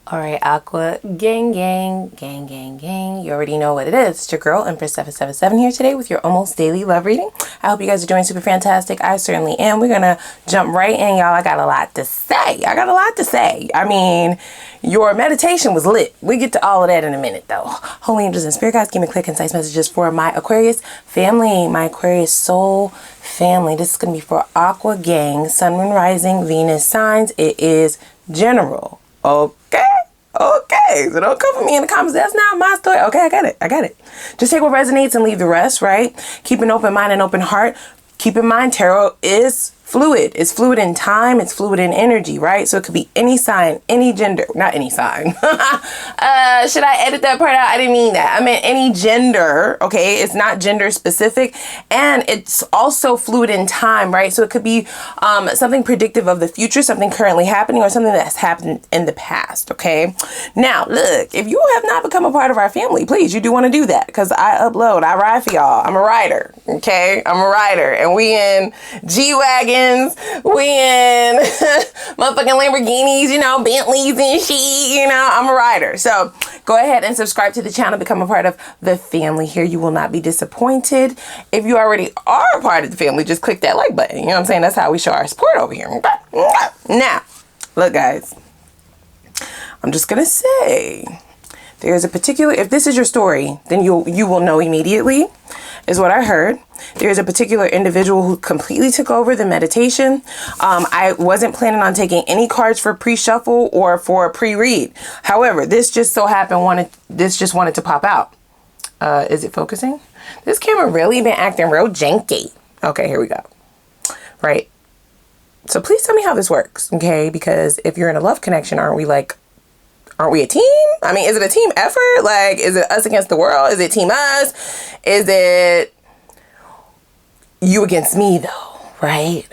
All right, Aqua gang, gang, gang, gang, gang. You already know what it is. It's your girl, Empress 777 here today with your almost daily love reading. I hope you guys are doing super fantastic. I certainly am. We're going to jump right in, y'all. I got a lot to say. I mean, your meditation was lit. We get to all of that in a minute, though. Holy angels and spirit guides, give me clear, concise messages for my Aquarius family, my Aquarius soul family. This is going to be for Aqua gang, Sun, Moon, Rising, Venus signs. It is general. Okay, so don't come for me in the comments. That's not my story. Okay, I got it. Just take what resonates and leave the rest, right? Keep an open mind and open heart. Keep in mind, tarot is fluid. It's fluid in time. It's fluid in energy, right? So it could be any sign, any gender. Not any sign. Should I edit that part out? I didn't mean that. I meant any gender, okay? It's not gender specific. And it's also fluid in time, right? So it could be something predictive of the future, something currently happening, or something that's happened in the past, okay? Now, look, if you have not become a part of our family, please, you do want to do that because I upload. I ride for y'all. I'm a rider, okay? I'm a rider. And we in G-Wagons, we in motherfucking Lamborghinis, you know, Bentleys and shit, you know, I'm a rider. So go ahead and subscribe to the channel, become a part of the family here. You will not be disappointed. If you already are a part of the family, just click that like button. You know what I'm saying? That's how we show our support over here. Now, look guys, I'm just going to say, there's a particular, if this is your story, then you will know immediately, is what I heard. There's a particular individual who completely took over the meditation. I wasn't planning on taking any cards for pre-shuffle or for pre-read. However, this just so happened wanted to pop out. Is it focusing? This camera really been acting real janky. Okay, here we go. Right. So please tell me how this works, okay? Because if you're in a love connection, aren't we a team? I mean, is it a team effort? Like, is it us against the world? Is it team us? Is it you against me though, right?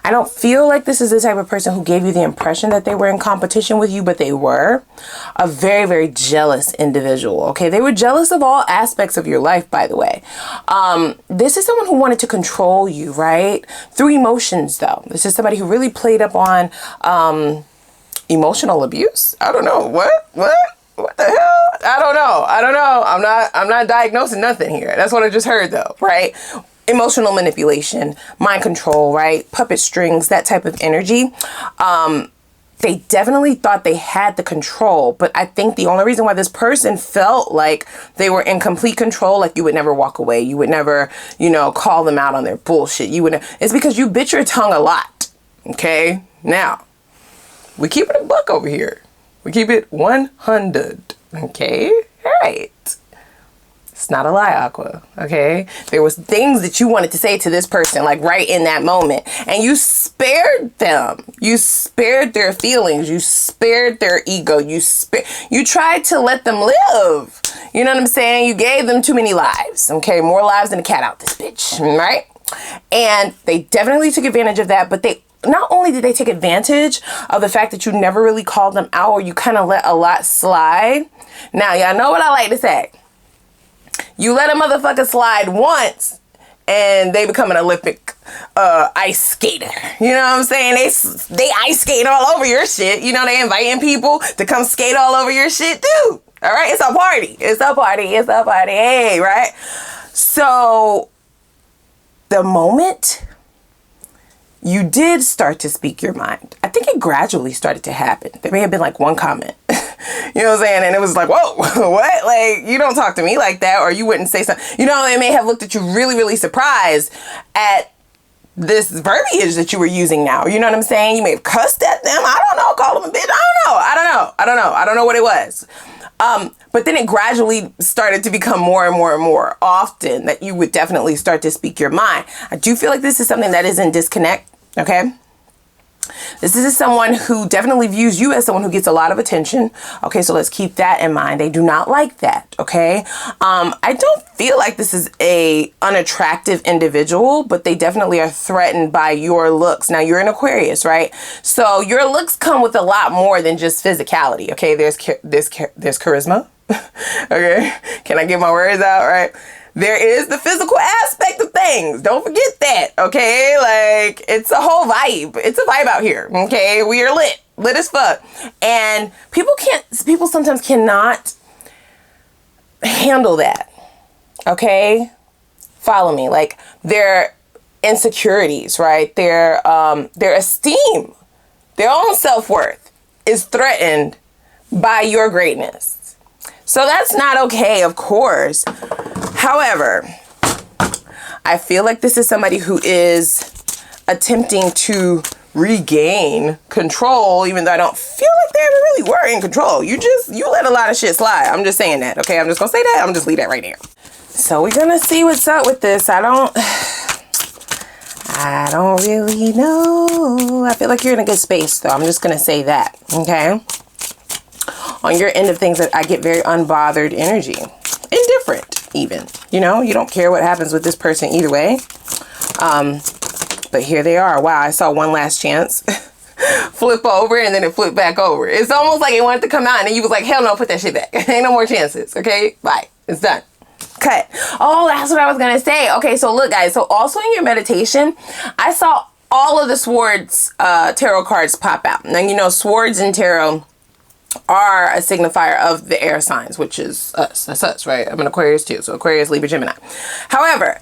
I don't feel like this is the type of person who gave you the impression that they were in competition with you, but they were a very, very jealous individual, okay? They were jealous of all aspects of your life, by the way. This is someone who wanted to control you, right? Through emotions, though. This is somebody who really played up on emotional abuse. I don't know. What the hell? I don't know. I'm not diagnosing nothing here. That's what I just heard though, right? Emotional manipulation, mind control, right? Puppet strings, that type of energy. They definitely thought they had the control, but I think the only reason why this person felt like they were in complete control, like you would never walk away, you would never, you know, call them out on their bullshit. It's because you bit your tongue a lot. Okay. Now, we keep it a buck over here. We keep it 100. Okay. All right. It's not a lie, Aqua. Okay. There was things that you wanted to say to this person, like right in that moment. And you spared them. You spared their feelings. You spared their ego. You tried to let them live. You know what I'm saying? You gave them too many lives. Okay. More lives than a cat out this bitch. Right. And they definitely took advantage of that, but not only did they take advantage of the fact that you never really called them out or you kind of let a lot slide. Now, y'all know what I like to say. You let a motherfucker slide once and they become an Olympic ice skater. You know what I'm saying? They ice skate all over your shit. You know, they inviting people to come skate all over your shit too. All right? It's a party. It's a party. It's a party. Hey, right? So the moment you did start to speak your mind, I think it gradually started to happen. There may have been like one comment, you know what I'm saying? And it was like, whoa, what? Like, you don't talk to me like that, or you wouldn't say something. You know, they may have looked at you really, really surprised at this verbiage that you were using now. You know what I'm saying? You may have cussed at them. I don't know. Call them a bitch. I don't know what it was. But then it gradually started to become more and more and more often that you would definitely start to speak your mind. I do feel like this is something that is in disconnect. Okay. This is someone who definitely views you as someone who gets a lot of attention. Okay, so let's keep that in mind. They do not like that. Okay. I don't feel like this is a unattractive individual, but they definitely are threatened by your looks. Now, you're an Aquarius, right? So your looks come with a lot more than just physicality. Okay, there's charisma. Okay, can I get my words out, right? there is the physical aspect of things. Don't forget that, okay? Like, it's a whole vibe. It's a vibe out here, okay? We are lit as fuck. And people sometimes cannot handle that, okay? Follow me. Like, their insecurities, right? Their esteem, their own self-worth is threatened by your greatness. So that's not okay, of course. However, I feel like this is somebody who is attempting to regain control, even though I don't feel like they ever really were in control. You let a lot of shit slide. I'm just saying that, okay? I'm just gonna say that. I'm just leave that right there. So we're gonna see what's up with this. I don't really know. I feel like you're in a good space, though. I'm just gonna say that, okay? On your end of things, that I get very unbothered energy. Indifferent, even. You know, you don't care what happens with this person either way. But here they are. Wow, I saw one last chance. Flip over, and then it flipped back over. It's almost like it wanted to come out, and then you was like, hell no, put that shit back. Ain't no more chances, okay? Bye. It's done. Cut. Oh, that's what I was gonna say. Okay, so look, guys. So also in your meditation, I saw all of the swords tarot cards pop out. Now, you know, swords in tarot are a signifier of the air signs, which is us. That's us, right? I'm an Aquarius too. So Aquarius, Libra, Gemini. However,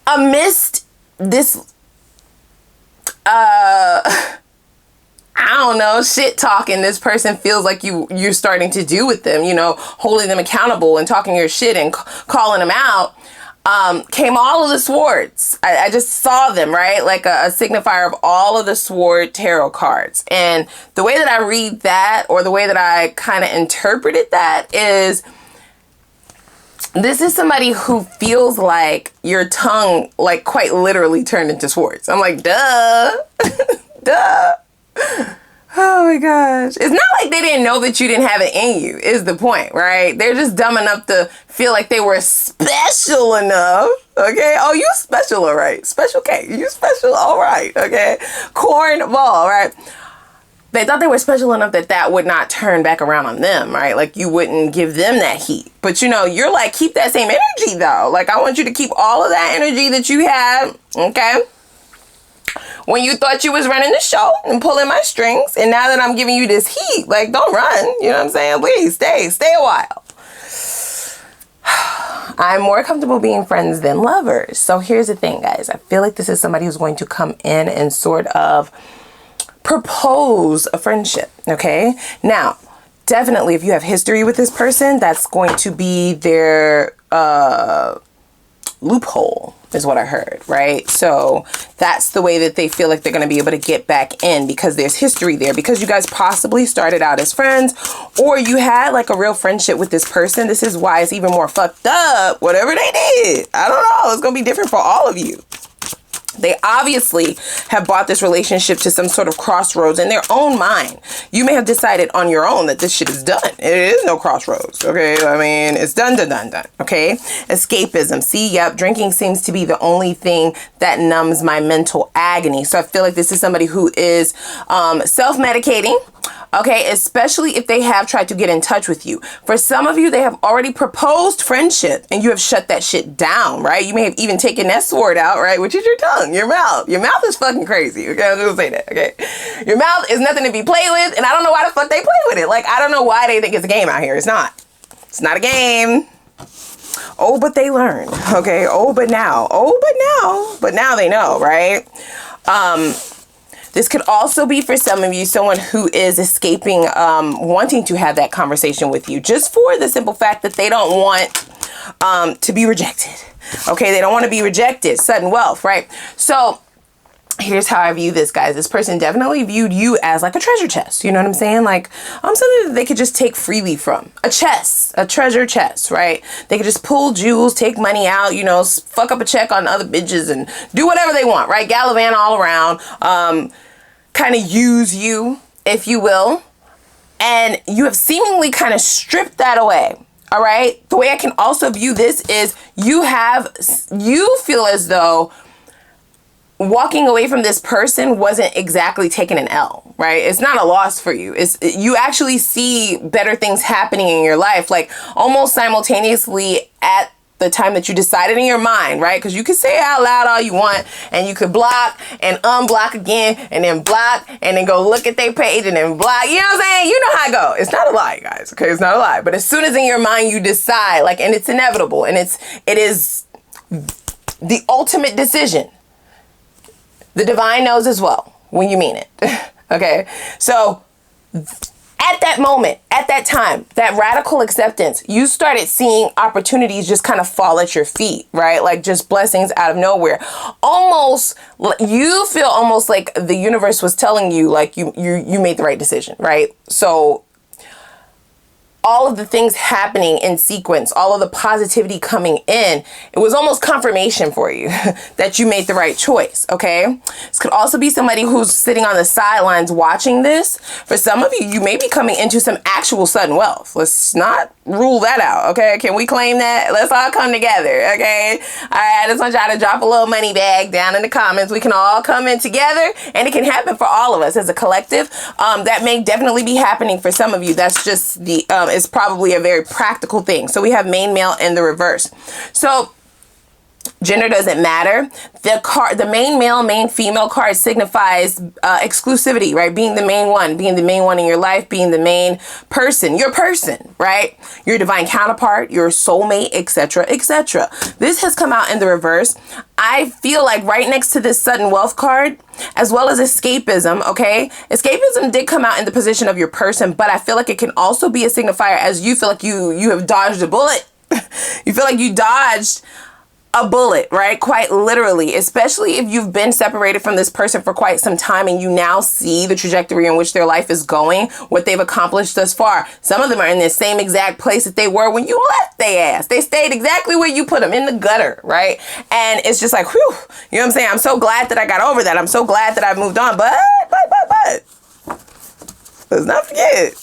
amidst this I don't know, shit talking this person feels like you're starting to do with them, you know, holding them accountable and talking your shit and calling them out, came all of the swords. I just saw them, right? Like a signifier of all of the sword tarot cards. And the way that I read that, or the way that I kind of interpreted that, is this is somebody who feels like your tongue, like, quite literally turned into swords. I'm like, duh. Duh. Oh my gosh. It's not like they didn't know that you didn't have it in you, is the point, right? They're just dumb enough to feel like they were special enough. Okay. Oh, you special, all right. Special K. You special, all right. Okay. Cornball, right? They thought they were special enough that that would not turn back around on them, right? Like, you wouldn't give them that heat. But, you know, you're like, keep that same energy, though. Like, I want you to keep all of that energy that you have, okay? When you thought you was running the show and pulling my strings, and now that I'm giving you this heat, like, don't run. You know what I'm saying? Please stay a while. I'm more comfortable being friends than lovers. So here's the thing, guys. I feel like this is somebody who's going to come in and sort of propose a friendship, okay? Now, definitely, if you have history with this person, that's going to be their loophole, is what I heard, right? So that's the way that they feel like they're going to be able to get back in, because there's history there, because you guys possibly started out as friends, or you had like a real friendship with this person. This is why it's even more fucked up. Whatever they did, I don't know. It's going to be different for all of you. They obviously have brought this relationship to some sort of crossroads in their own mind. You may have decided on your own that this shit is done. It is no crossroads, okay? I mean, it's done, okay? Escapism. See, yep, drinking seems to be the only thing that numbs my mental agony. So I feel like this is somebody who is self-medicating, okay? Especially if they have tried to get in touch with you. For some of you, they have already proposed friendship and you have shut that shit down, right? You may have even taken that sword out, right? Which is your tongue, your mouth. Your mouth is fucking crazy, okay? I'm just gonna say that, okay? Your mouth is nothing to be played with, and I don't know why the fuck they play with it. Like, I don't know why they think it's a game out here. It's not. It's not a game. Oh, but they learn, okay? Oh, but now they know, right? This could also be, for some of you, someone who is escaping, wanting to have that conversation with you, just for the simple fact that they don't want to be rejected. Okay, they don't want to be rejected. Sudden wealth, right? So here's how I view this, guys. This person definitely viewed you as like a treasure chest. You know what I'm saying? Like, something that they could just take freely from. A chest, a treasure chest, right? They could just pull jewels, take money out, you know, fuck up a check on other bitches and do whatever they want, right? Gallivant all around, kind of use you, if you will. And you have seemingly kind of stripped that away. All right. The way I can also view this is you feel as though walking away from this person wasn't exactly taking an L, right? It's not a loss for you. You actually see better things happening in your life, like almost simultaneously at the time that you decided in your mind, right? Because you can say it out loud all you want, and you could block and unblock again, and then block, and then go look at their page, and then block. You know what I'm saying? You know how I go. It's not a lie, guys. Okay, it's not a lie. But as soon as in your mind you decide, like, and it's inevitable, and it is the ultimate decision. The divine knows as well when you mean it. Okay, so at that moment, at that time, that radical acceptance, you started seeing opportunities just kind of fall at your feet, right? Like just blessings out of nowhere. Almost, you feel almost like the universe was telling you, like you made the right decision, right? So all of the things happening in sequence, all of the positivity coming in, it was almost confirmation for you that you made the right choice, okay? This could also be somebody who's sitting on the sidelines watching this. For some of you, you may be coming into some actual sudden wealth. Let's not rule that out, okay? Can we claim that? Let's all come together, okay? All right, I just want y'all to drop a little money bag down in the comments. We can all come in together, and it can happen for all of us as a collective. That may definitely be happening for some of you. That's just the... is probably a very practical thing. So we have main, male, and the reverse. So gender doesn't matter. The main male, main female card signifies exclusivity, right? Being the main one in your life, being the main person, your person, right? Your divine counterpart, your soulmate, etc., etc. This has come out in the reverse. I feel like right next to this sudden wealth card, as well as escapism, okay? Escapism did come out in the position of your person, but I feel like it can also be a signifier as you feel like you have dodged a bullet. You feel like you dodged a bullet, right? Quite literally, especially if you've been separated from this person for quite some time and you now see the trajectory in which their life is going, what they've accomplished thus far. Some of them are in the same exact place that they were when you left their ass. They stayed exactly where you put them, in the gutter, right? And it's just like, whew, you know what I'm saying? I'm so glad that I got over that. I'm so glad that I've moved on, but let's not forget,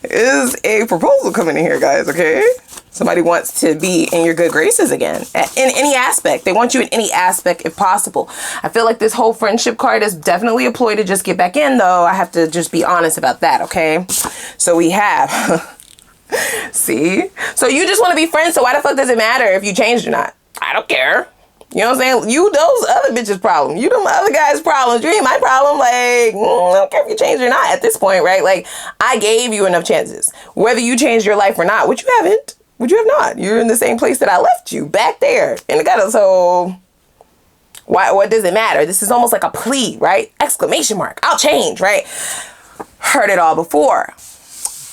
there is a proposal coming in here, guys, okay? Somebody wants to be in your good graces again, in any aspect. They want you in any aspect if possible. I feel like this whole friendship card is definitely a ploy to just get back in, though. I have to just be honest about that, okay? So we have, see? So you just want to be friends, so why the fuck does it matter if you changed or not? I don't care. You know what I'm saying? You those other bitches' problem. You them other guys' problems. You ain't my problem. Like, I don't care if you changed or not at this point, right? Like, I gave you enough chances. Whether you changed your life or not, which you haven't. Would you have not? You're in the same place that I left you, back there in the gutter. So what does it matter? This is almost like a plea, right? Exclamation mark. I'll change, right? Heard it all before.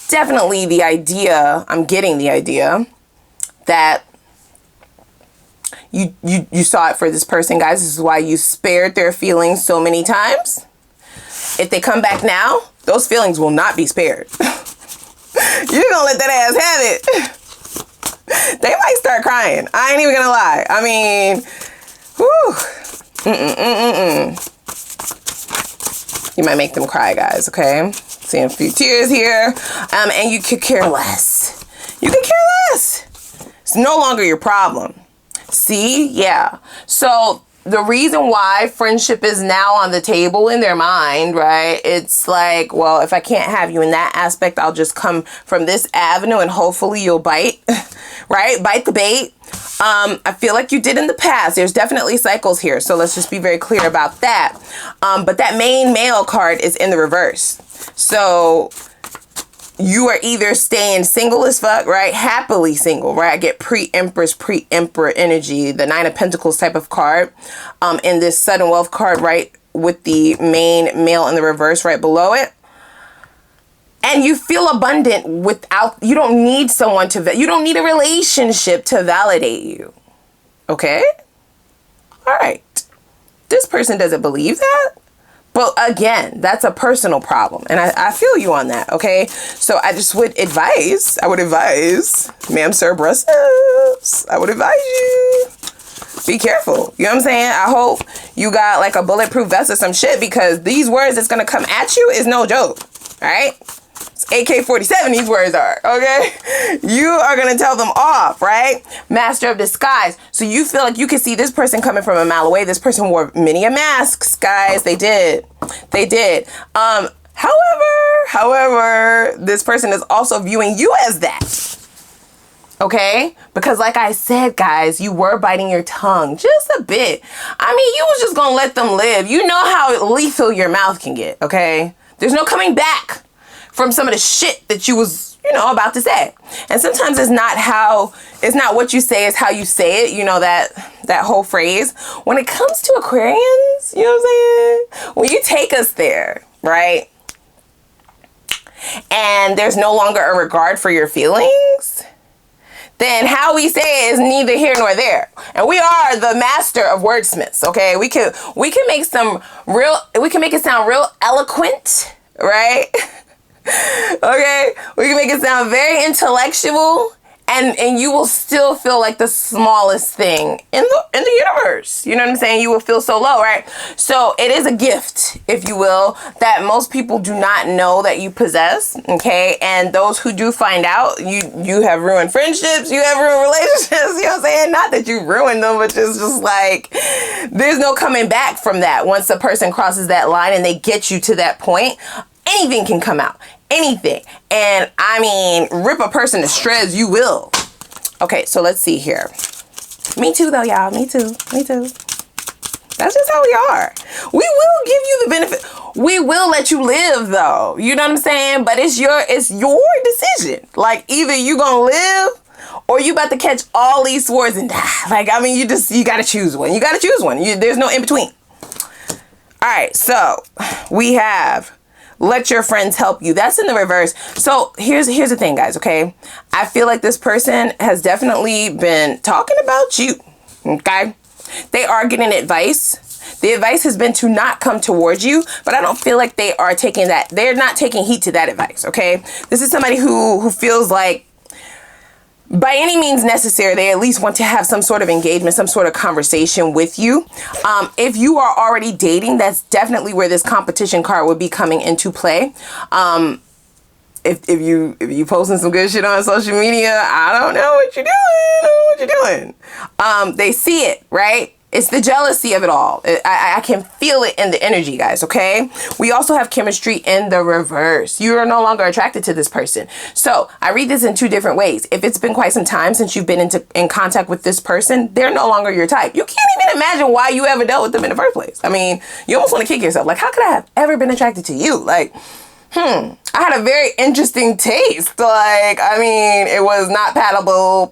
Definitely the idea, I'm getting the idea that you saw it for this person, guys. This is why you spared their feelings so many times. If they come back now, those feelings will not be spared. You're gonna let that ass have it. They might start crying. I ain't even gonna lie. I mean, whew. You might make them cry, guys, okay? Seeing a few tears here. And you could care less. You could care less. It's no longer your problem. See? Yeah. So the reason why friendship is now on the table in their mind, right? It's like, well, if I can't have you in that aspect, I'll just come from this avenue and hopefully you'll bite, right? Bite the bait. I feel like you did in the past. There's definitely cycles here. So let's just be very clear about that. But that main male card is in the reverse. So you are either staying single as fuck, right? Happily single, right? I get pre-Empress, pre-Emperor energy, the Nine of Pentacles type of card. In this sudden wealth card, right? With the main male in the reverse right below it. And you feel abundant without, you don't need someone to, you don't need a relationship to validate you. Okay? All right. This person doesn't believe that. But again, that's a personal problem. And I feel you on that, okay? So I just would advise, ma'am, sir, Brussels, I would advise you, be careful. You know what I'm saying? I hope you got like a bulletproof vest or some shit, because these words that's going to come at you is no joke, all right? It's AK-47 these words are, okay? You are going to tell them off, right? Master of disguise. So you feel like you can see this person coming from a mile away. This person wore many a masks, guys. They did. They did. However, this person is also viewing you as that. Okay? Because like I said, guys, you were biting your tongue just a bit. I mean, you was just gonna let them live. You know how lethal your mouth can get, okay? There's no coming back from some of the shit that you was, you know, about to say. And sometimes it's not what you say, it's how you say it. You know, that whole phrase. When it comes to Aquarians, you know what I'm saying? When you take us there, right? And there's no longer a regard for your feelings, then how we say it is neither here nor there. And we are the master of wordsmiths, okay? We can make it sound real eloquent, right? Okay? We can make it sound very intellectual, and you will still feel like the smallest thing in the universe. You know what I'm saying? You will feel so low, right? So it is a gift, if you will, that most people do not know that you possess, okay? And those who do find out, you have ruined friendships, you have ruined relationships, you know what I'm saying? Not that you ruined them, but just like, there's no coming back from that. Once a person crosses that line and they get you to that point, anything can come out. Anything. And I mean, rip a person to shreds, you will. Okay, so let's see here. Me too, though, y'all. Me too. Me too. That's just how we are. We will give you the benefit. We will let you live, though. You know what I'm saying? But it's your decision. Like, either you gonna live or you about to catch all these swords and die. Like, I mean, you gotta choose one. You gotta choose one. There's no in between. All right, so we have let your friends help you. That's in the reverse. So here's the thing, guys, okay? I feel like this person has definitely been talking about you, okay? They are getting advice. The advice has been to not come towards you, but I don't feel like they are taking that. They're not taking heed to that advice, okay? This is somebody who feels like by any means necessary, they at least want to have some sort of engagement, some sort of conversation with you. If you are already dating, that's definitely where this competition card would be coming into play. If you posting some good shit on social media, I don't know what you're doing. They see it, right? It's the jealousy of it all. I can feel it in the energy, guys, okay? We also have chemistry in the reverse. You are no longer attracted to this person. So I read this in two different ways. If it's been quite some time since you've been in contact with this person, they're no longer your type. You can't even imagine why you ever dealt with them in the first place. I mean, you almost want to kick yourself. Like, how could I have ever been attracted to you? Like, I had a very interesting taste. Like, I mean, it was not palatable.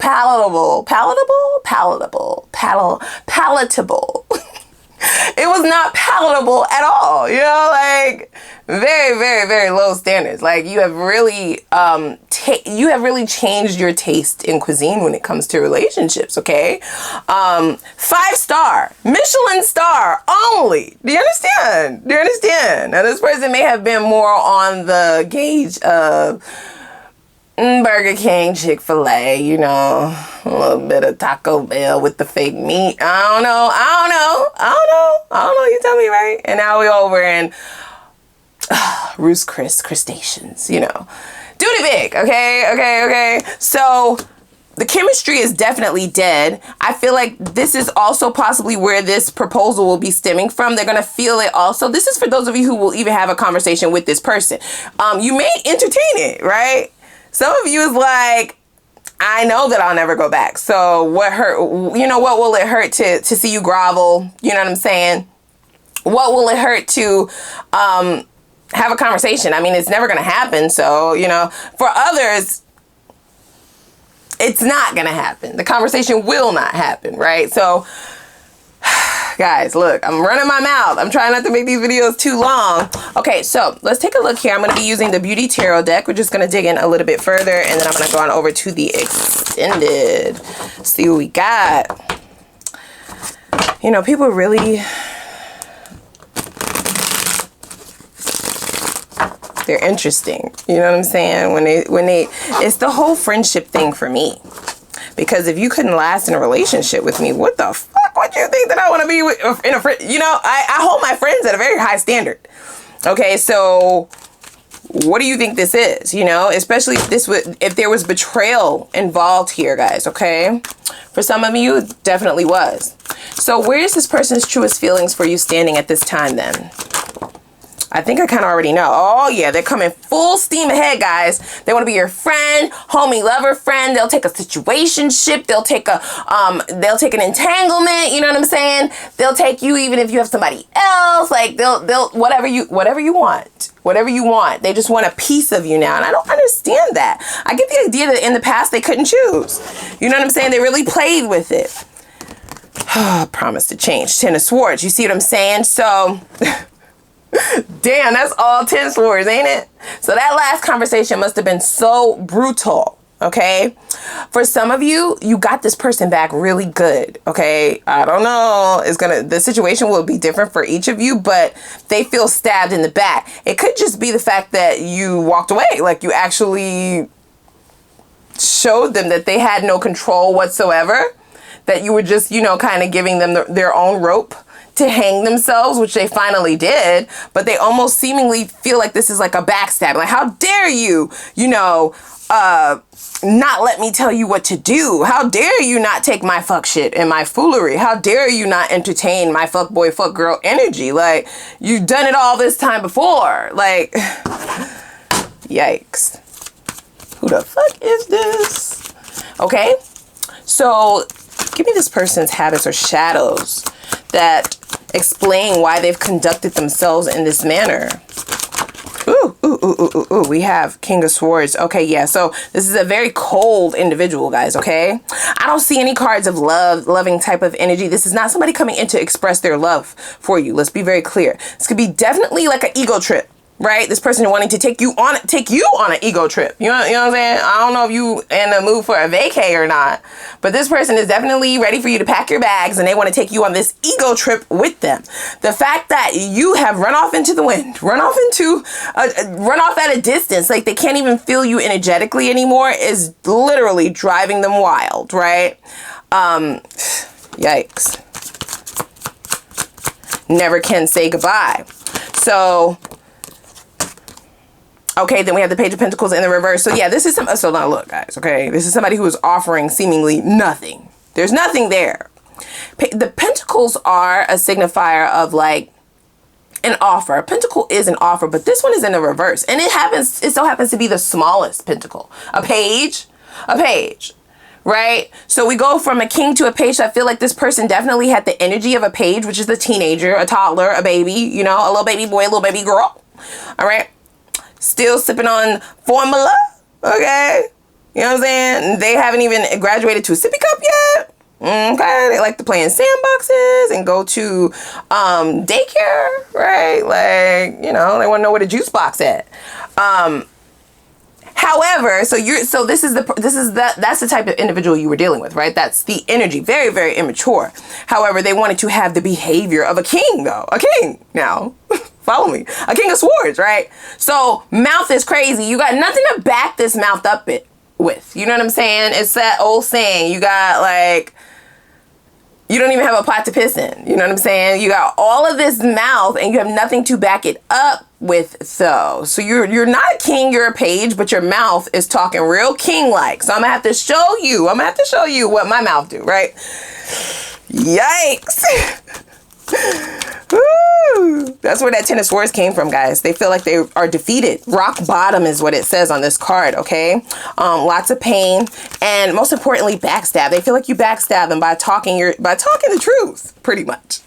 It was not palatable at all. You know, like very, very, very low standards. Like you have really, changed your taste in cuisine when it comes to relationships. Okay, 5-star, Michelin star only. Do you understand? Do you understand? Now this person may have been more on the gauge of Burger King, Chick-fil-A, you know, a little bit of Taco Bell with the fake meat. I don't know. You tell me, right? And now we're over in Roost Chris crustaceans, you know. Duty big, okay? So the chemistry is definitely dead. I feel like this is also possibly where this proposal will be stemming from. They're going to feel it also. This is for those of you who will even have a conversation with this person. You may entertain it, right? Some of you is like, I know that I'll never go back. So what will it hurt to see you grovel? You know what I'm saying? What will it hurt to have a conversation? I mean, it's never going to happen. So, you know, for others, it's not going to happen. The conversation will not happen, right? So, guys, look, I'm running my mouth. I'm trying not to make these videos too long. Okay, so let's take a look here. I'm going to be using the Beauty Tarot deck. We're just going to dig in a little bit further, and then I'm going to go on over to the extended. See what we got. You know, people really, they're interesting. You know what I'm saying? When they, it's the whole friendship thing for me. Because if you couldn't last in a relationship with me, what the fuck would you think that I want to be with, in a friend? You know, I hold my friends at a very high standard. Okay, so what do you think this is? You know, especially if there was betrayal involved here, guys. Okay, for some of you, it definitely was. So where is this person's truest feelings for you standing at this time then? I think I kind of already know. Oh yeah, they're coming full steam ahead, guys. They want to be your friend, homie, lover, friend. They'll take a situationship. They'll take an entanglement. You know what I'm saying? They'll take you even if you have somebody else. Like they'll whatever you want. Whatever you want. They just want a piece of you now. And I don't understand that. I get the idea that in the past they couldn't choose. You know what I'm saying? They really played with it. Promise to change. 10 of Swords. You see what I'm saying? So... Damn, that's all 10 swords, ain't it? So that last conversation must have been so brutal, okay? For some of you, you got this person back really good, okay? I don't know. The situation will be different for each of you, but they feel stabbed in the back. It could just be the fact that you walked away. Like you actually showed them that they had no control whatsoever. That you were just, you know, kind of giving them their own rope to hang themselves, which they finally did, but they almost seemingly feel like this is like a backstab. Like, how dare you, you know, not let me tell you what to do? How dare you not take my fuck shit and my foolery? How dare you not entertain my fuck boy, fuck girl energy? Like, you've done it all this time before. Like, yikes. Who the fuck is this? Okay, so give me this person's habits or shadows that explain why they've conducted themselves in this manner. Ooh, we have King of Swords. Okay, yeah, so this is a very cold individual, guys, okay? I don't see any cards of loving type of energy. This is not somebody coming in to express their love for you. Let's be very clear. This could be definitely like an ego trip. Right? This person wanting to take you on an ego trip. You know what I'm saying? I don't know if you in the mood for a vacay or not, but this person is definitely ready for you to pack your bags and they want to take you on this ego trip with them. The fact that you have run off into the wind, run off at a distance, like they can't even feel you energetically anymore, is literally driving them wild, right? Yikes. Never can say goodbye. So, okay, then we have the Page of Pentacles in the reverse. So yeah, this is so now look, guys, okay? This is somebody who is offering seemingly nothing. There's nothing there. The Pentacles are a signifier of like an offer. A Pentacle is an offer, but this one is in the reverse. And it so happens to be the smallest Pentacle. A page, right? So we go from a king to a page. So I feel like this person definitely had the energy of a page, which is a teenager, a toddler, a baby, you know, a little baby boy, a little baby girl. All right. Still sipping on formula, okay? You know what I'm saying? They haven't even graduated to a sippy cup yet. Okay, they like to play in sandboxes and go to daycare, right? Like, you know, they want to know where the juice box at. However, that's the type of individual you were dealing with, right? That's the energy, very, very immature. However, they wanted to have the behavior of a king, though. A king now. Follow me. A King of Swords, right? So mouth is crazy. You got nothing to back this mouth up with. You know what I'm saying? It's that old saying. You got like, you don't even have a pot to piss in. You know what I'm saying? You got all of this mouth and you have nothing to back it up with though. So you're not a king, you're a page, but your mouth is talking real king-like. So I'm gonna have to show you what my mouth do, right? Yikes. Woo! That's where that 10 of Swords came from, guys. They feel like they are defeated. Rock bottom is what it says on this card, okay? Lots of pain, and most importantly, backstab. They feel like you backstab them by talking the truth, pretty much.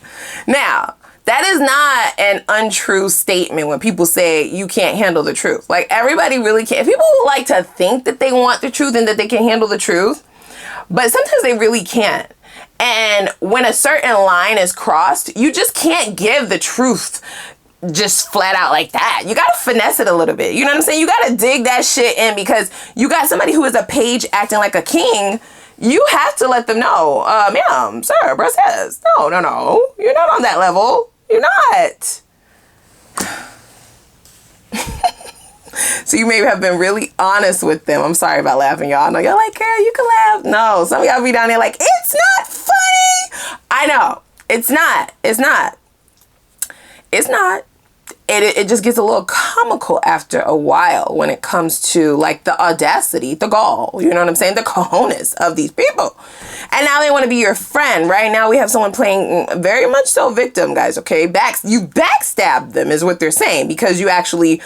Now, that is not an untrue statement when people say you can't handle the truth. Like, everybody really can. People like to think that they want the truth and that they can handle the truth, but sometimes they really can't. And when a certain line is crossed, you just can't give the truth just flat out like that. You got to finesse it a little bit. You know what I'm saying? You got to dig that shit in because you got somebody who is a page acting like a king. You have to let them know, ma'am, sir, bruh says, no, you're not on that level. You're not. So you may have been really honest with them. I'm sorry about laughing, y'all. I know y'all like, girl, you can laugh. No, some of y'all be down there like, it's not funny. I know. It's not. it just gets a little comical after a while when it comes to like the audacity, the gall, you know what I'm saying? The cojones of these people. And now they want to be your friend, right? Now we have someone playing very much so victim, guys, okay? You backstabbed them is what they're saying, because you actually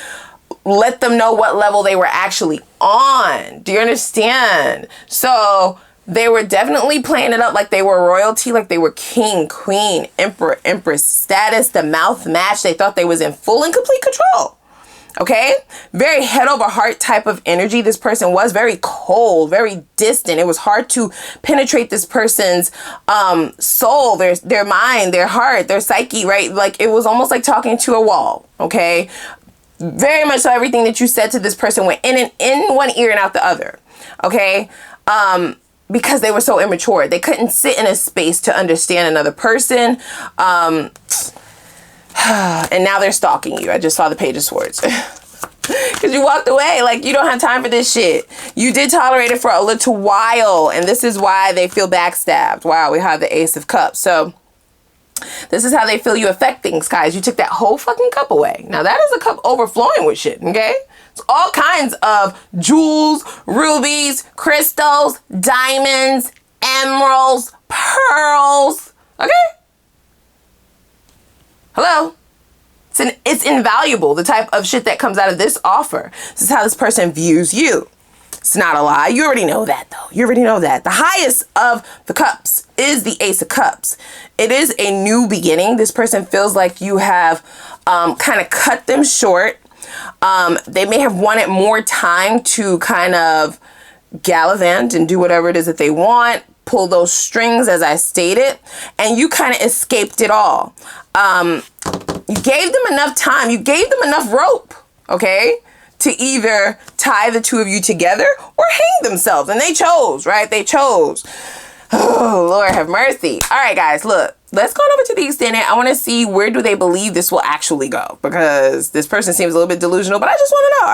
let them know what level they were actually on. Do you understand? So they were definitely playing it up like they were royalty, like they were king, queen, emperor, empress status, the mouth match. They thought they was in full and complete control. Okay? Very head over heart type of energy. This person was very cold, very distant. It was hard to penetrate this person's soul, their mind, their heart, their psyche, right? Like it was almost like talking to a wall. Okay? Very much so everything that you said to this person went in one ear and out the other. Okay? Because they were so immature. They couldn't sit in a space to understand another person. And now they're stalking you. I just saw the Page of Swords. Because you walked away. Like, you don't have time for this shit. You did tolerate it for a little while. And this is why they feel backstabbed. Wow, we have the Ace of Cups. So this is how they feel you affect things, guys. You took that whole fucking cup away. Now, that is a cup overflowing with shit, okay? It's all kinds of jewels, rubies, crystals, diamonds, emeralds, pearls. Okay? Hello? It's invaluable, the type of shit that comes out of this offer. This is how this person views you. It's not a lie. You already know that, though. You already know that. The highest of the cups is the Ace of Cups. It is a new beginning. This person feels like you have kind of cut them short. They may have wanted more time to kind of gallivant and do whatever it is that they want, pull those strings as I stated, and you kind of escaped it all. You gave them enough time, you gave them enough rope, okay, to either tie the two of you together or hang themselves, and they chose, right? They chose. Oh, Lord have mercy. All right, guys, look. Let's go over to the extended. I want to see where do they believe this will actually go, because this person seems a little bit delusional, but I just want to know.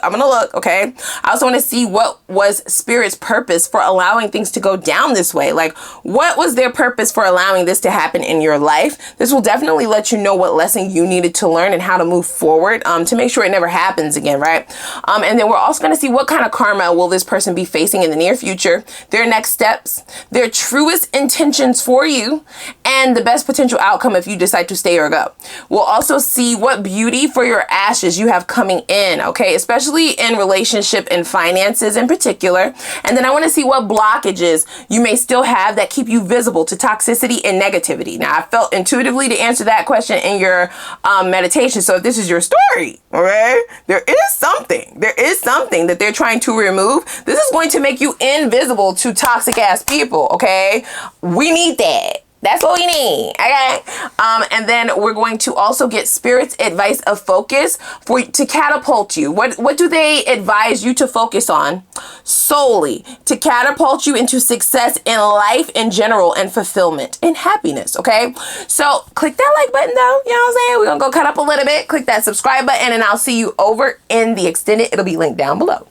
I'm going to look, okay? I also want to see what was Spirit's purpose for allowing things to go down this way. Like, what was their purpose for allowing this to happen in your life? This will definitely let you know what lesson you needed to learn and how to move forward to make sure it never happens again, right? And then we're also going to see what kind of karma will this person be facing in the near future, their next steps, their truest intentions for you, and the best potential outcome if you decide to stay or go. We'll also see what beauty for your ashes you have coming in, okay? Especially in relationship and finances in particular. And then I want to see what blockages you may still have that keep you visible to toxicity and negativity. Now, I felt intuitively to answer that question in your meditation. So if this is your story, okay, there is something that they're trying to remove. This is going to make you invisible to toxic ass people, okay? We need that. That's what we need, okay? And then we're going to also get Spirit's advice of focus to catapult you. What do they advise you to focus on solely to catapult you into success in life in general and fulfillment and happiness, okay? So click that like button though, you know what I'm saying? We're gonna go cut up a little bit. Click that subscribe button and I'll see you over in the extended. It'll be linked down below.